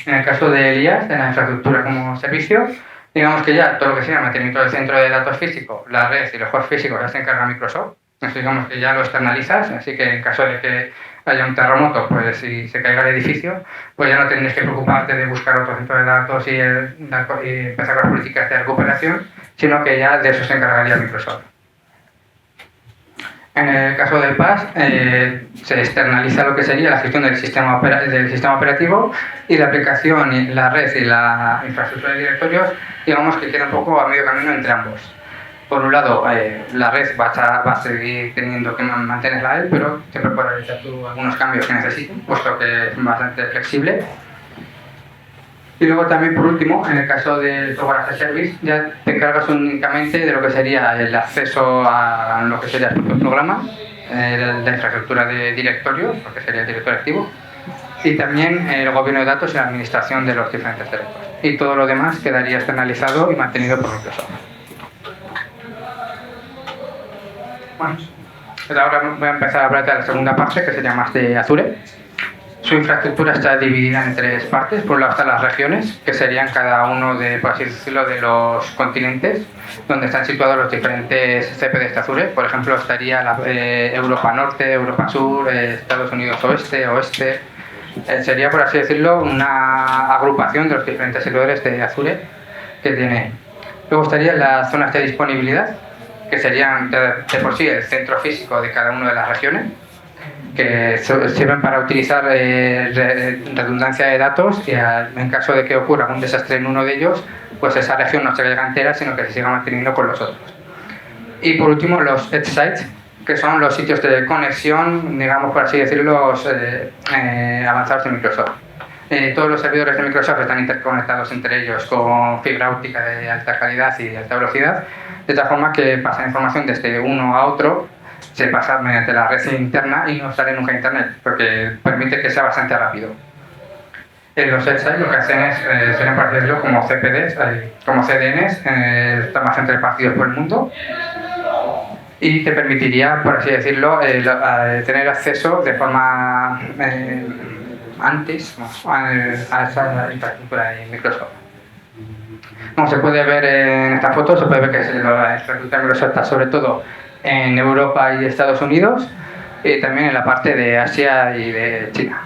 En el caso del IaaS, de la infraestructura como servicio, digamos que ya todo lo que sea el mantenimiento del centro de datos físico, la red y los hosts físicos ya se encarga Microsoft, Entonces, digamos que ya lo externalizas, así que en caso de que haya un terremoto, pues si se caiga el edificio, pues ya no tendrías que preocuparte de buscar otro centro de datos y empezar con las políticas de recuperación, sino que ya de eso se encargaría Microsoft. En el caso del PaaS, se externaliza lo que sería la gestión del sistema operativo y la aplicación, la red y la infraestructura de directorios, digamos que queda un poco a medio camino entre ambos. Por un lado, la red va a seguir teniendo que mantenerla él, pero siempre puedes realizar tú algunos cambios que necesiten, puesto que es bastante flexible. Y luego también, por último, en el caso del software as a service, ya te encargas únicamente de lo que sería el acceso a lo que sería el programa, la infraestructura de directorios, lo que sería el directorio activo, y también el gobierno de datos y la administración de los diferentes directorios. Y todo lo demás quedaría externalizado y mantenido por Microsoft. Bueno, pues ahora voy a empezar a hablar de la segunda parte, que sería más de Azure. Su infraestructura está dividida en tres partes. Por un lado están las regiones, que serían cada uno de, por así decirlo, de los continentes donde están situados los diferentes CPDs de Azure. Por ejemplo, estaría Europa Norte, Europa Sur, Estados Unidos Oeste, Oeste. Sería, por así decirlo, una agrupación de los diferentes servidores de Azure que tiene. Luego estarían las zonas de disponibilidad, que serían de por sí el centro físico de cada una de las regiones, que sirven para utilizar redundancia de datos y en caso de que ocurra un desastre en uno de ellos, pues esa región no se caiga entera, sino que se siga manteniendo con los otros. Y por último, los edge sites, que son los sitios de conexión, digamos por así decirlo, avanzados de Microsoft. Todos los servidores de Microsoft están interconectados entre ellos con fibra óptica de alta calidad y de alta velocidad, de tal forma que pasan información desde uno a otro, se pasa mediante la red interna y no sale nunca a internet, porque permite que sea bastante rápido. Los edge sites lo que hacen es, serían por así decirlo, como CPDs, como CDNs, están bastante repartidos por el mundo, y te permitiría, por así decirlo, tener acceso de forma antes a esa infraestructura de Microsoft. Como se puede ver en esta foto, se puede ver que la infraestructura de Microsoft está sobre todo en Europa y Estados Unidos, y también en la parte de Asia y de China.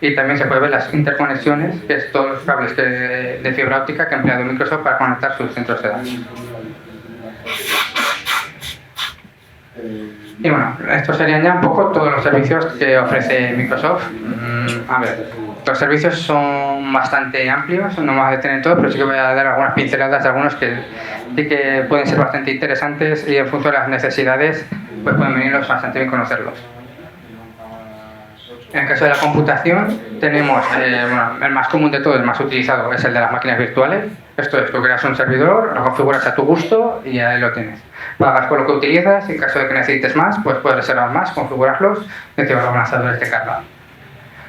Y también se puede ver las interconexiones, que es todos los cables de fibra óptica que ha empleado Microsoft para conectar sus centros de datos. Y bueno, estos serían ya un poco todos los servicios que ofrece Microsoft. A ver, los servicios son bastante amplios, no me voy a detener en todo, pero sí que voy a dar algunas pinceladas de algunos que sí que pueden ser bastante interesantes y en función de las necesidades pues pueden venirlos bastante bien conocerlos. En el caso de la computación tenemos, el más común de todos, el más utilizado, es el de las máquinas virtuales. Esto es, tú creas un servidor, lo configuras a tu gusto y ahí lo tienes. Pagas por lo que utilizas y en caso de que necesites más, pues puedes reservar más, configurarlos y te van los lanzadores de carga.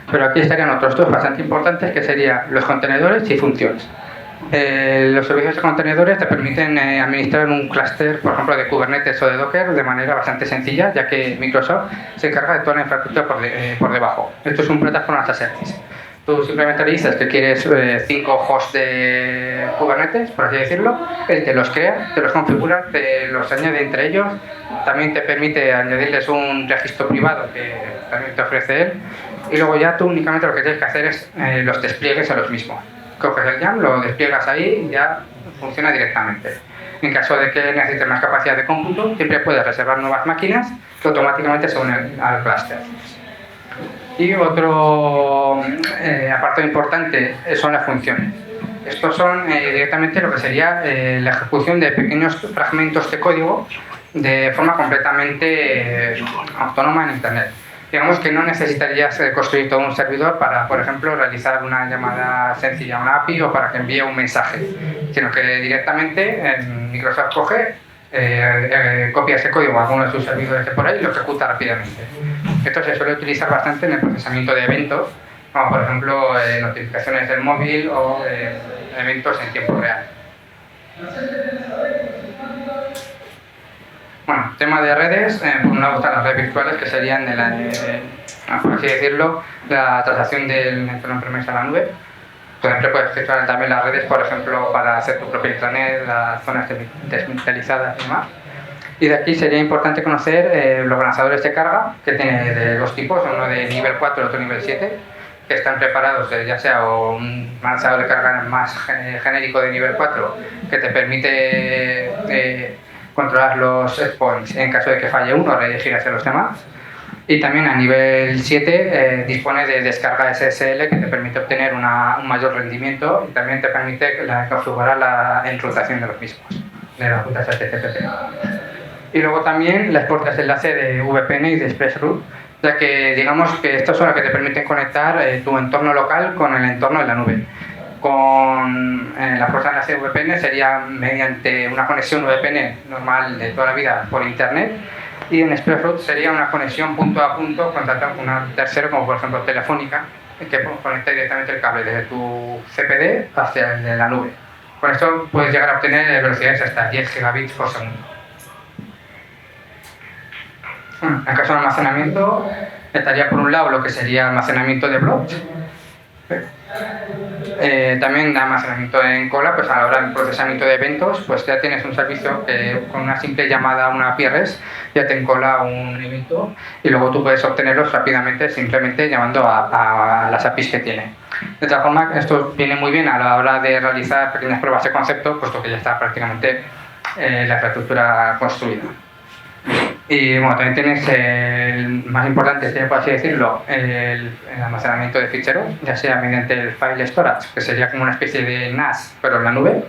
Pero aquí estarían otros dos bastante importantes, que serían los contenedores y funciones. Los servicios de contenedores te permiten administrar un clúster, por ejemplo, de Kubernetes o de Docker de manera bastante sencilla, ya que Microsoft se encarga de toda la infraestructura por debajo. Esto es un plataforma as a service. Tú simplemente le dices que quieres 5 hosts de Kubernetes, por así decirlo, él te los crea, te los configura, te los añade entre ellos, también te permite añadirles un registro privado que también te ofrece él, y luego ya tú únicamente lo que tienes que hacer es los despliegues a los mismos. Coges el YAML, lo despliegas ahí y ya funciona directamente. En caso de que necesites más capacidad de cómputo, siempre puedes reservar nuevas máquinas que automáticamente se unen al clúster. Y otro apartado importante son las funciones. Estos son directamente lo que sería la ejecución de pequeños fragmentos de código de forma completamente autónoma en Internet. Digamos que no necesitarías construir todo un servidor para, por ejemplo, realizar una llamada sencilla a una API o para que envíe un mensaje, sino que directamente Microsoft coge, copia ese código a alguno de sus servidores de por ahí y lo ejecuta rápidamente. Esto se suele utilizar bastante en el procesamiento de eventos, como por ejemplo notificaciones del móvil o eventos en tiempo real. Bueno, tema de redes, por un lado están las redes virtuales, que serían, por así decirlo, la transacción del entorno on-premise a la nube. Por ejemplo, puedes gestionar también las redes, por ejemplo, para hacer tu propio intranet, las zonas desmilitarizadas y demás. Y de aquí sería importante conocer los lanzadores de carga, que tiene de dos tipos, uno de nivel 4 y otro nivel 7, que están preparados, ya sea un lanzador de carga más genérico de nivel 4, que te permite controlar los set points en caso de que falle uno, redirigir hacia los demás. Y también a nivel 7 dispone de descarga SSL, que te permite obtener un mayor rendimiento y también te permite configurar la enrutación de los mismos, de las rutas HTTP. Y luego también las puertas de enlace de VPN y de ExpressRoute, ya que digamos que estas son las que te permiten conectar tu entorno local con el entorno de la nube. Con la puerta de enlace de VPN sería mediante una conexión VPN normal de toda la vida por internet, y en ExpressRoute sería una conexión punto a punto contratando con un tercero, como por ejemplo Telefónica, que conecta directamente el cable desde tu CPD hacia el de la nube. Con esto puedes llegar a obtener velocidades hasta 10 gigabits por segundo. En el caso de almacenamiento, estaría por un lado lo que sería almacenamiento de blogs. También de almacenamiento en cola, pues a la hora del procesamiento de eventos, pues ya tienes un servicio que con una simple llamada a una API REST ya te encola un evento y luego tú puedes obtenerlos rápidamente simplemente llamando a las APIs que tiene. De tal forma, esto viene muy bien a la hora de realizar pequeñas pruebas de concepto, puesto que ya está prácticamente la infraestructura construida. Y bueno, también tienes el más importante, por así decirlo, el almacenamiento de ficheros, ya sea mediante el file storage, que sería como una especie de NAS, pero en la nube,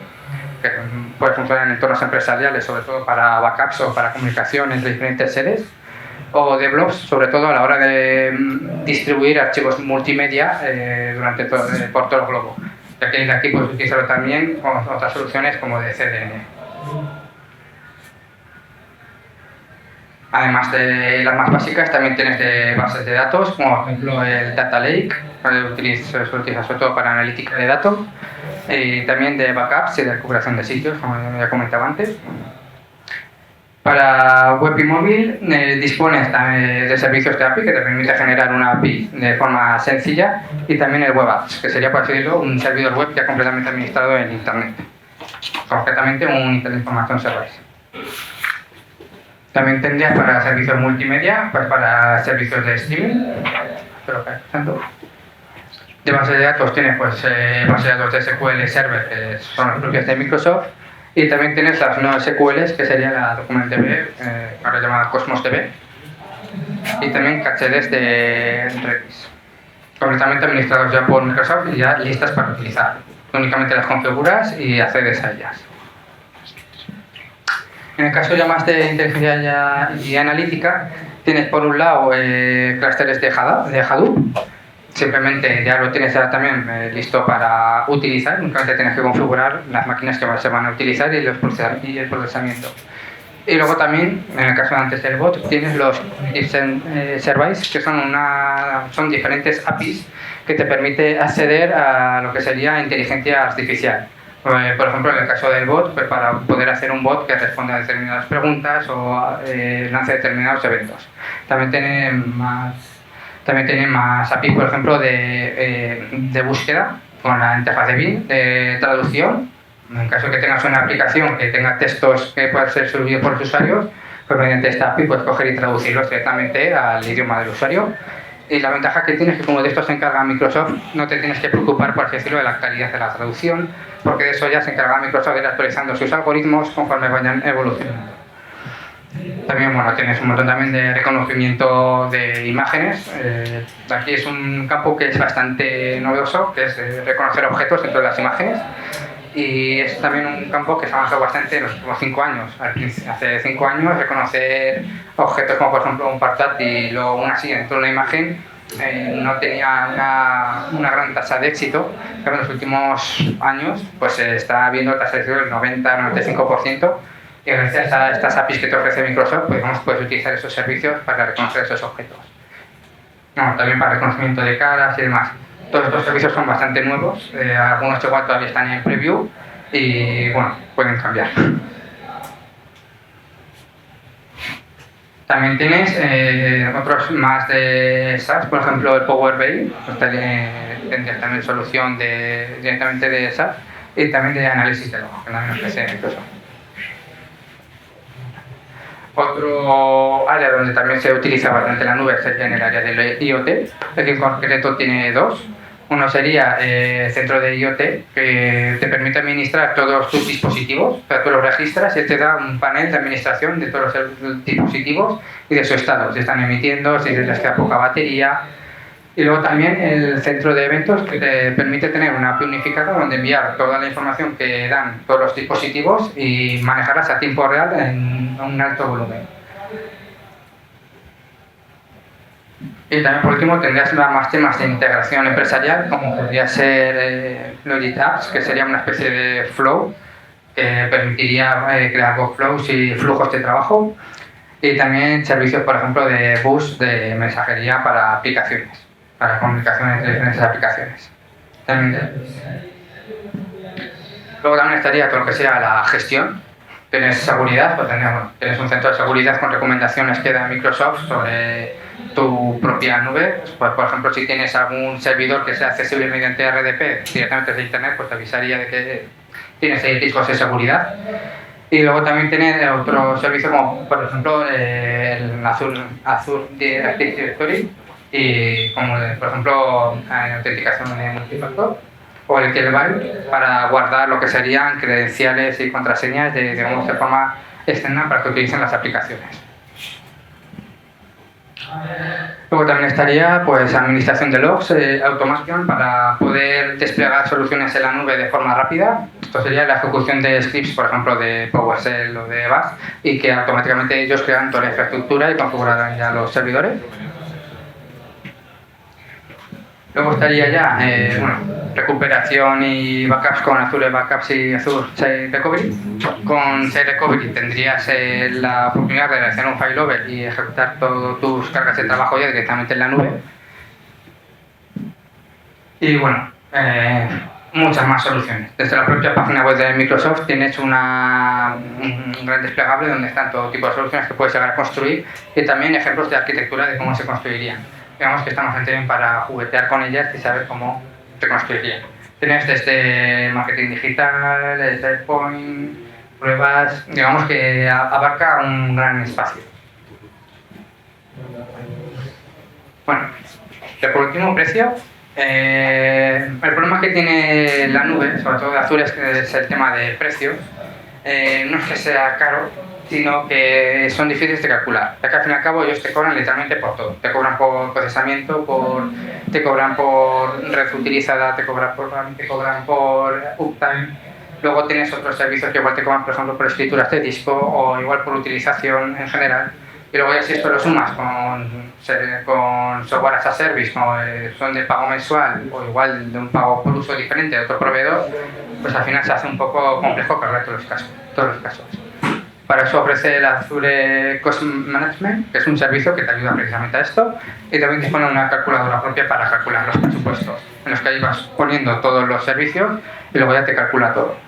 que puede funcionar en entornos empresariales, sobre todo para backups o para comunicación entre diferentes sedes, o de blogs, sobre todo a la hora de distribuir archivos multimedia por todo el globo. Ya que de aquí puedes utilizarlo también con otras soluciones como de CDN. Además de las más básicas, también tienes de bases de datos, como por ejemplo el Data Lake, que se utiliza sobre todo para analítica de datos, y también de backups y de recuperación de sitios, como ya comentaba antes. Para web y móvil dispones de servicios de API que te permite generar una API de forma sencilla, y también el Web Apps, que sería, por así decirlo, un servidor web ya completamente administrado en Internet, concretamente un Internet Information Service. También tendrías para servicios multimedia, pues para servicios de streaming, de base de datos tienes pues base de datos de SQL Server, que son las propias de Microsoft, y también tienes las no SQLs, que sería la DocumentDB, ahora llamada Cosmos DB, y también cacheles de Redis, completamente administrados ya por Microsoft y ya listas para utilizar. Únicamente las configuras y accedes a ellas. En el caso ya más de inteligencia y analítica, tienes por un lado clústeres de Hadoop. Simplemente ya lo tienes ya también listo para utilizar, únicamente tienes que configurar las máquinas que se van a utilizar y el procesamiento. Y luego también, en el caso de antes del bot, tienes los Service, que son diferentes APIs que te permite acceder a lo que sería inteligencia artificial. Por ejemplo, en el caso del bot, pues para poder hacer un bot que responda a determinadas preguntas o lance determinados eventos. También tiene más APIs, por ejemplo, de búsqueda con la interfaz de BIM, de traducción. En caso de que tengas una aplicación que tenga textos que puedan ser subidos por los usuarios, pues mediante esta API puedes coger y traducirlos directamente al idioma del usuario. Y la ventaja que tienes es que como de esto se encarga Microsoft, no te tienes que preocupar, por así decirlo, de la calidad de la traducción, porque de eso ya se encarga Microsoft de ir actualizando sus algoritmos conforme vayan evolucionando. También tienes un montón también de reconocimiento de imágenes. Aquí es un campo que es bastante novedoso, que es reconocer objetos dentro de las imágenes. Y es también un campo que se ha avanzado bastante en los últimos 5 años. Hace 5 años reconocer objetos como por ejemplo un portátil o una silla dentro de una imagen no tenía una gran tasa de éxito, pero en los últimos años pues se está viendo tasas de éxito del 90-95%, y gracias a estas APIs que te ofrece Microsoft pues puedes utilizar esos servicios para reconocer esos objetos. También para reconocimiento de caras y demás. Todos estos servicios son bastante nuevos, algunos igual todavía están en preview y pueden cambiar. También tienes otros más de SaaS, por ejemplo el Power BI, pues tendrías también solución directamente de SaaS y también de análisis de logo, que también ofrece Microsoft. Otro área donde también se utiliza bastante la nube sería en el área del IoT, que en concreto tiene dos. Uno sería centro de IoT, que te permite administrar todos tus dispositivos, o sea, tú los registras y te da un panel de administración de todos los dispositivos y de su estado, si están emitiendo, si les queda poca batería. Y luego también el centro de eventos, que te permite tener una API unificada donde enviar toda la información que dan todos los dispositivos y manejarlas a tiempo real en un alto volumen. Y también por último tendrías más temas de integración empresarial, como podría ser Logic Apps, que sería una especie de flow que permitiría crear workflows y flujos de trabajo. Y también servicios, por ejemplo, de bus de mensajería para aplicaciones, para comunicación entre diferentes aplicaciones. Luego también estaría todo lo que sea la gestión. Tienes seguridad, pues tienes un centro de seguridad con recomendaciones que da Microsoft sobre tu propia nube. Pues, por ejemplo, si tienes algún servidor que sea accesible mediante RDP directamente desde Internet, pues te avisaría de que tienes riesgos de seguridad. Y luego también tiene otros servicios como, por ejemplo, el Azure Active Directory y como, por ejemplo, autenticación de multifactor o el Keyvault para guardar lo que serían credenciales y contraseñas de forma externa para que utilicen las aplicaciones. Luego también estaría pues administración de logs, automation para poder desplegar soluciones en la nube de forma rápida. Esto sería la ejecución de scripts, por ejemplo, de PowerShell o de Bash, y que automáticamente ellos crean toda la infraestructura y configurarán ya los servidores. Luego estaría ya recuperación y backups con Azure Backups y Azure Site Recovery. Con Site Recovery tendrías la oportunidad de realizar un failover y ejecutar todas tus cargas de trabajo ya directamente en la nube. Y bueno, muchas más soluciones. Desde la propia página web de Microsoft tienes un gran desplegable donde están todo tipo de soluciones que puedes llegar a construir y también ejemplos de arquitectura de cómo se construirían. Digamos que están bastante bien para juguetear con ellas y saber cómo se construirían. Tienes desde marketing digital, SharePoint, pruebas, digamos que abarca un gran espacio. Bueno, y por último, precio. El problema que tiene la nube, sobre todo de Azure, es el tema de precios. No es que sea caro, sino que son difíciles de calcular, ya que al fin y al cabo ellos te cobran literalmente por todo. Te cobran por procesamiento, te cobran por red utilizada, te cobran por RAM, te cobran por uptime. Luego tienes otros servicios que igual te cobran, por ejemplo, por escrituras de disco o igual por utilización en general. Y luego ya si esto lo sumas con software as a service, como son de pago mensual o igual de un pago por uso diferente de otro proveedor, pues al final se hace un poco complejo cargar todos los casos. Para eso ofrece el Azure Cost Management, que es un servicio que te ayuda precisamente a esto, y también dispone de una calculadora propia para calcular los presupuestos, en los que ahí vas poniendo todos los servicios y luego ya te calcula todo.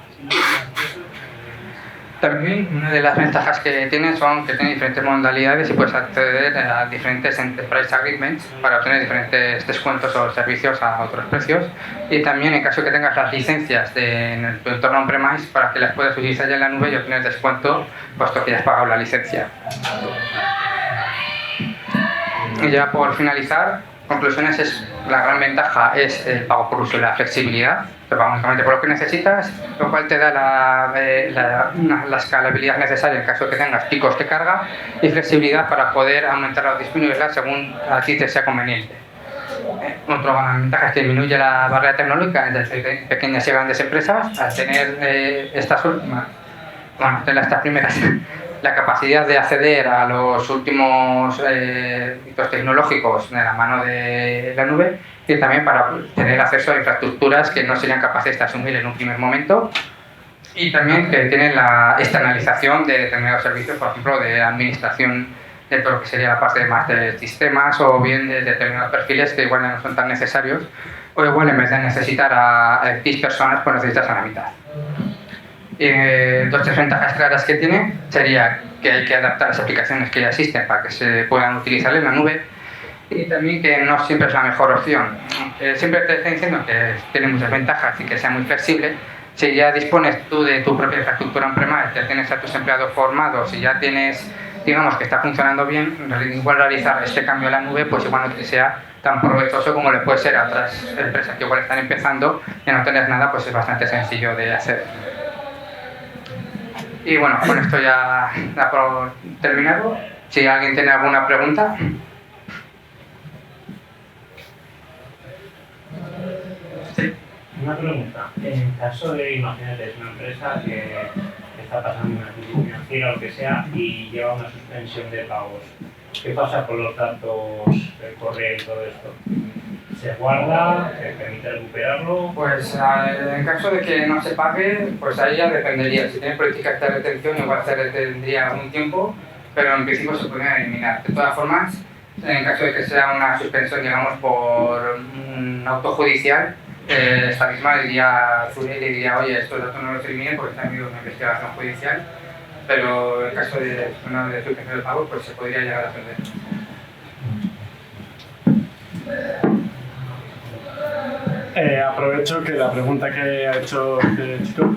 También una de las ventajas que tiene son que tiene diferentes modalidades y puedes acceder a diferentes Enterprise Agreements para obtener diferentes descuentos o servicios a otros precios, y también en caso que tengas las licencias en tu entorno on-premise para que las puedas utilizar ya en la nube y obtener descuento puesto que ya has pagado la licencia. Y ya por finalizar, conclusiones, la gran ventaja es el pago por uso y la flexibilidad. Te pagas únicamente por lo que necesitas, lo cual te da la escalabilidad necesaria en caso de que tengas picos de carga y flexibilidad para poder aumentarla o disminuirla según a ti te sea conveniente. Otra gran ventaja es que disminuye la barrera tecnológica entre pequeñas y grandes empresas al tener estas primeras la capacidad de acceder a los últimos hitos tecnológicos de la mano de la nube, y también para tener acceso a infraestructuras que no serían capaces de asumir en un primer momento, y también que tienen la externalización de determinados servicios, por ejemplo, de administración de todo lo que sería la parte más de sistemas o bien de determinados perfiles que igual no son tan necesarios, o igual en vez de necesitar a 10 personas, pues necesitas a la mitad. Dos desventajas claras que tiene sería que hay que adaptar las aplicaciones que ya existen para que se puedan utilizar en la nube, y también que no siempre es la mejor opción. Siempre te estoy diciendo que tiene muchas ventajas y que sea muy flexible. Si ya dispones tú de tu propia infraestructura on-premise, ya tienes a tus empleados formados y ya tienes digamos que está funcionando bien, igual realizar este cambio a la nube pues igual no sea tan provechoso como le puede ser a otras empresas que igual están empezando y no tener nada, pues es bastante sencillo de hacer. Y bueno, con esto ya da por terminado. Si alguien tiene alguna pregunta. Sí. Una pregunta. En caso de, imagínate, es una empresa que está pasando una crisis financiera o lo que sea y lleva una suspensión de pagos, ¿qué pasa con los datos del correo y todo esto? ¿Se guarda? ¿Se permite recuperarlo? Pues en caso de que no se pague, pues ahí ya dependería. Si tiene políticas de retención, igual se retendría algún tiempo, pero en principio se podría eliminar. De todas formas, en caso de que sea una suspensión, digamos, por un auto judicial, esta misma diría, oye, estos datos no los eliminen porque están en una investigación judicial, pero en caso de suspensión de pago, pues se podría llegar a perder. Aprovecho que la pregunta que ha hecho este chico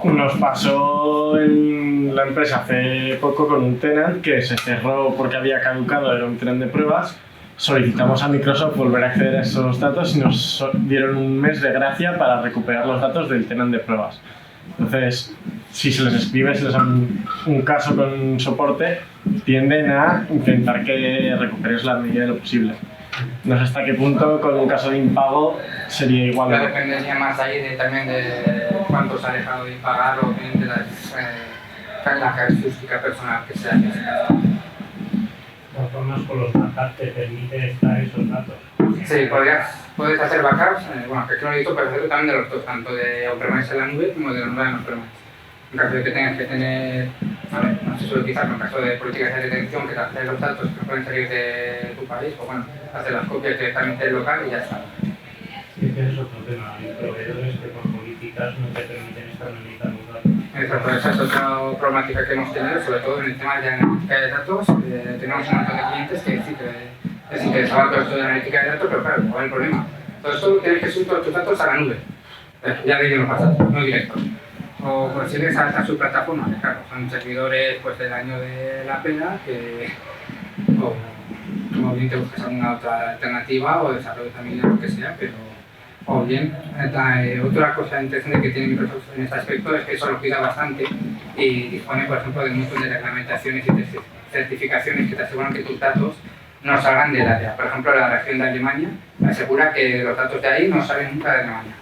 nos pasó en la empresa hace poco con un tenant que se cerró porque había caducado, era un tenant de pruebas. Solicitamos a Microsoft volver a acceder a esos datos y nos dieron un mes de gracia para recuperar los datos del tenant de pruebas. Entonces, si se les escribe, si les dan un caso con soporte, tienden a intentar que recuperes la medida de lo posible. No sé hasta qué punto con un caso de impago sería igual. Ya dependería más ahí también de cuánto se ha dejado de pagar o bien de la casuística personal que sea en ese caso. De todas formas, con los backups te permite extraer esos datos. Sí, puedes hacer backups, bueno, que es un edito perfecto también de los dos, tanto de on-premise en la nube como de la nube en on-premise. En caso de que tengas que tener, a ver, no se suele utilizar, en caso de políticas de retención que te hacen los datos que pueden salir de tu país, o bueno, hacer las copias directamente del local y ya está. Sí, que es otro tema. Hay proveedores que por políticas no te permiten externalizar los datos. Exacto, esa es otra problemática que hemos tenido, sobre todo en el tema de analítica de datos. Tenemos un montón de clientes que sí que les interesaba todo esto de analítica de datos, pero claro, ¿cuál es el problema? Todo esto tienes que subir todos tus datos a la nube. Ya de lleno pasado, no directo. O consigues saltar su plataforma, que claro, son servidores pues, del año de la pena, que o bien te buscas alguna otra alternativa o desarrollo también de lo que sea, pero o bien, otra cosa interesante que tiene Microsoft en este aspecto es que eso lo cuida bastante y dispone, por ejemplo, de un montón de reglamentaciones y certificaciones que te aseguran que tus datos no salgan del área. Por ejemplo, la región de Alemania asegura que los datos de ahí no salen nunca de Alemania.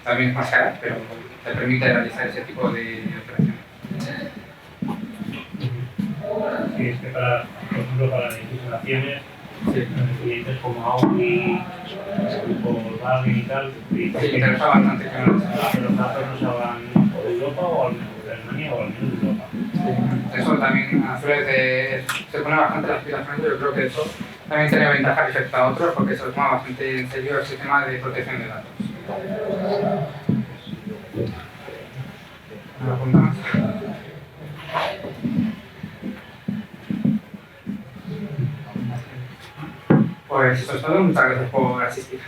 También es más cara, pero te permite realizar ese tipo de operaciones. Sí, es que para, por ejemplo, para legislaciones, Sí. clientes como Audi, grupo Volkswagen y tal, Sí, interesa bastante que no lo sepas. que los datos no salgan de Europa o al menos de Alemania o al menos de Europa. Sí. Eso también a su vez se pone bastante la explicación, yo creo que eso también tiene ventaja respecto a otros porque se lo toma bastante en serio el sistema de protección de datos. ¿Una pregunta más? Pues eso es todo, muchas gracias por asistir.